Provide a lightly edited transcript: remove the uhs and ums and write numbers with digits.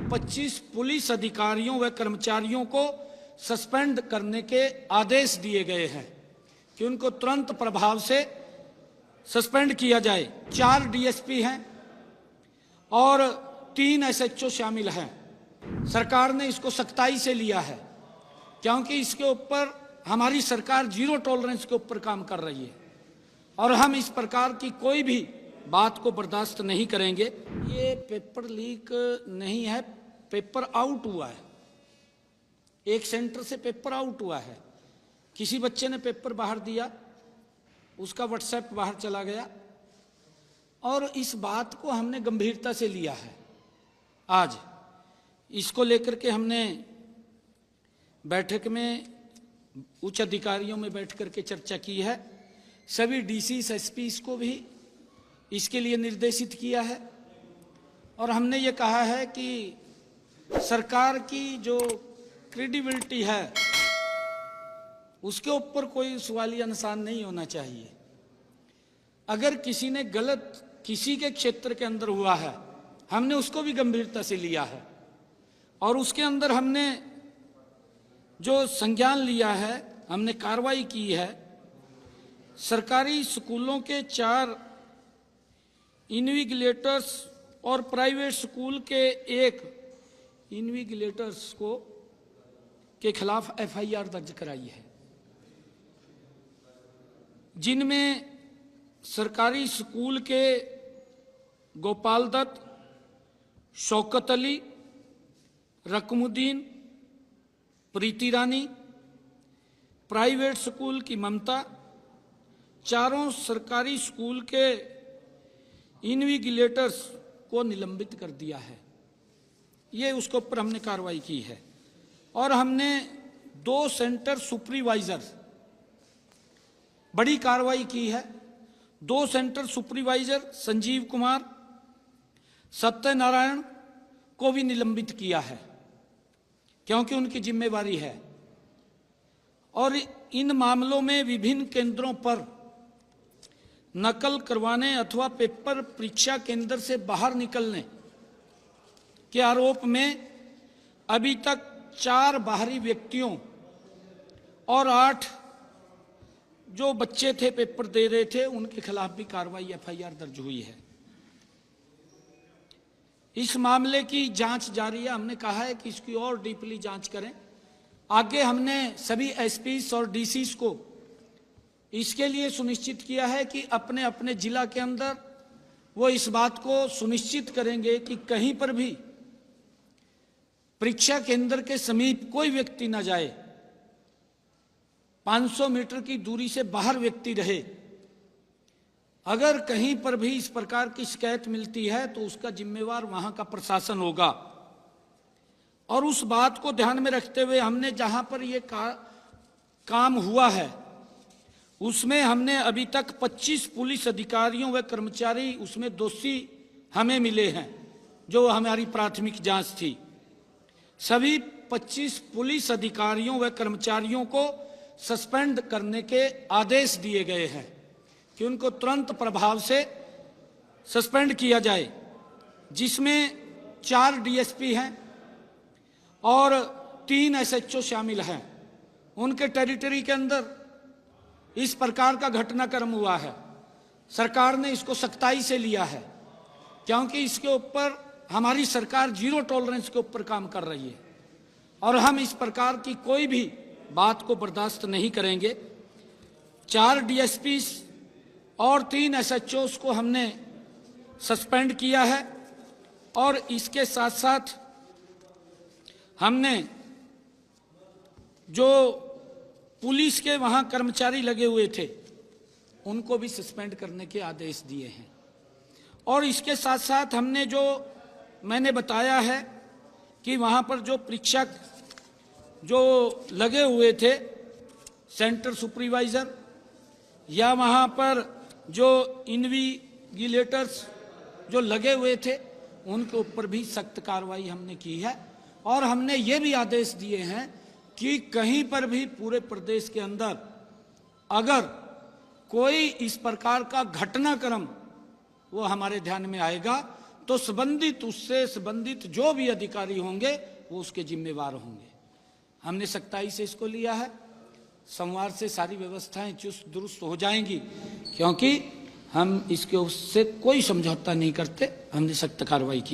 25 police अधिकारियों व कर्मचारियों को सस्पेंड करने के आदेश दिए गए हैं कि उनको तुरंत प्रभाव से सस्पेंड किया जाए। 4 डीएसपी हैं और 3 एसएचओ शामिल हैं। सरकार ने इसको सख्ताई से लिया है क्योंकि इसके ऊपर हमारी सरकार जीरो टॉलरेंस के ऊपर काम कर रही है और हम इस प्रकार की कोई भी बात को बर्दाश्त नहीं करेंगे। ये पेपर लीक नहीं है, पेपर आउट हुआ है। एक सेंटर से पेपर आउट हुआ है। किसी बच्चे ने पेपर बाहर दिया, उसका व्हाट्सएप बाहर चला गया और इस बात को हमने गंभीरता से लिया है। आज इसको लेकर के हमने बैठक में उच्च अधिकारियों में बैठ करके चर्चा की है। सभी डीसी एसपी को भी इसके लिए निर्देशित किया है और हमने ये कहा है कि सरकार की जो क्रेडिबिलिटी है उसके ऊपर कोई सवालिया निशान नहीं होना चाहिए। अगर किसी ने गलत किसी के क्षेत्र के अंदर हुआ है, हमने उसको भी गंभीरता से लिया है और उसके अंदर हमने जो संज्ञान लिया है, हमने कार्रवाई की है। सरकारी स्कूलों के 4 इन्विजिलेटर्स और प्राइवेट स्कूल के 1 इन्विजिलेटर्स को के खिलाफ एफआईआर दर्ज कराई है, जिनमें सरकारी स्कूल के गोपाल दत्त, शौकत अली, रकमुद्दीन, प्रीति रानी, प्राइवेट स्कूल की ममता, चारों सरकारी स्कूल के इन्विजिलेटर्स को निलंबित कर दिया है। ये उसके ऊपर हमने कार्रवाई की है और हमने 2 सेंटर सुपरवाइजर बड़ी कार्रवाई की है। 2 सेंटर सुपरवाइजर संजीव कुमार, सत्यनारायण को भी निलंबित किया है क्योंकि उनकी जिम्मेवारी है और इन मामलों में विभिन्न केंद्रों पर नकल करवाने अथवा पेपर परीक्षा केंद्र से बाहर निकलने के आरोप में अभी तक 4 बाहरी व्यक्तियों और 8 जो बच्चे थे पेपर दे रहे थे उनके खिलाफ भी कार्रवाई एफआईआर दर्ज हुई है। इस मामले की जांच जारी है। हमने कहा है कि इसकी और डीपली जांच करें। आगे हमने सभी एसपीस और डीसीस को इसके लिए सुनिश्चित किया है कि अपने अपने जिला के अंदर वो इस बात को सुनिश्चित करेंगे कि कहीं पर भी परीक्षा केंद्र के समीप कोई व्यक्ति न जाए, 500 मीटर की दूरी से बाहर व्यक्ति रहे। अगर कहीं पर भी इस प्रकार की शिकायत मिलती है तो उसका जिम्मेवार वहां का प्रशासन होगा और उस बात को ध्यान में रखते हुए हमने जहां पर ये काम हुआ है उसमें हमने अभी तक 25 पुलिस अधिकारियों व कर्मचारी उसमें दोषी हमें मिले हैं, जो हमारी प्राथमिक जांच थी। सभी 25 पुलिस अधिकारियों व कर्मचारियों को सस्पेंड करने के आदेश दिए गए हैं कि उनको तुरंत प्रभाव से सस्पेंड किया जाए, जिसमें 4 डीएसपी हैं और 3 एसएचओ शामिल हैं। उनके टेरिटरी के अंदर इस प्रकार का घटनाक्रम हुआ है। सरकार ने इसको सख्ताई से लिया है क्योंकि इसके ऊपर हमारी सरकार जीरो टॉलरेंस के ऊपर काम कर रही है और हम इस प्रकार की कोई भी बात को बर्दाश्त नहीं करेंगे। 4 डीएसपी और 3 एसएचओs को हमने सस्पेंड किया है और इसके साथ साथ हमने जो पुलिस के वहां कर्मचारी लगे हुए थे उनको भी सस्पेंड करने के आदेश दिए हैं। और इसके साथ साथ हमने जो मैंने बताया है कि वहां पर जो परीक्षक जो लगे हुए थे, सेंटर सुपरवाइजर या वहां पर जो इन्विजिलेटर्स जो लगे हुए थे, उनके ऊपर भी सख्त कार्रवाई हमने की है और हमने ये भी आदेश दिए हैं कि कहीं पर भी पूरे प्रदेश के अंदर अगर कोई इस प्रकार का घटनाक्रम वो हमारे ध्यान में आएगा तो उससे संबंधित जो भी अधिकारी होंगे वो उसके जिम्मेवार होंगे। हमने सख्ताई से इसको लिया है। सोमवार से सारी व्यवस्थाएं चुस्त दुरुस्त हो जाएंगी, क्योंकि हम इसके उससे कोई समझौता नहीं करते। हमने सख्त कार्रवाई की।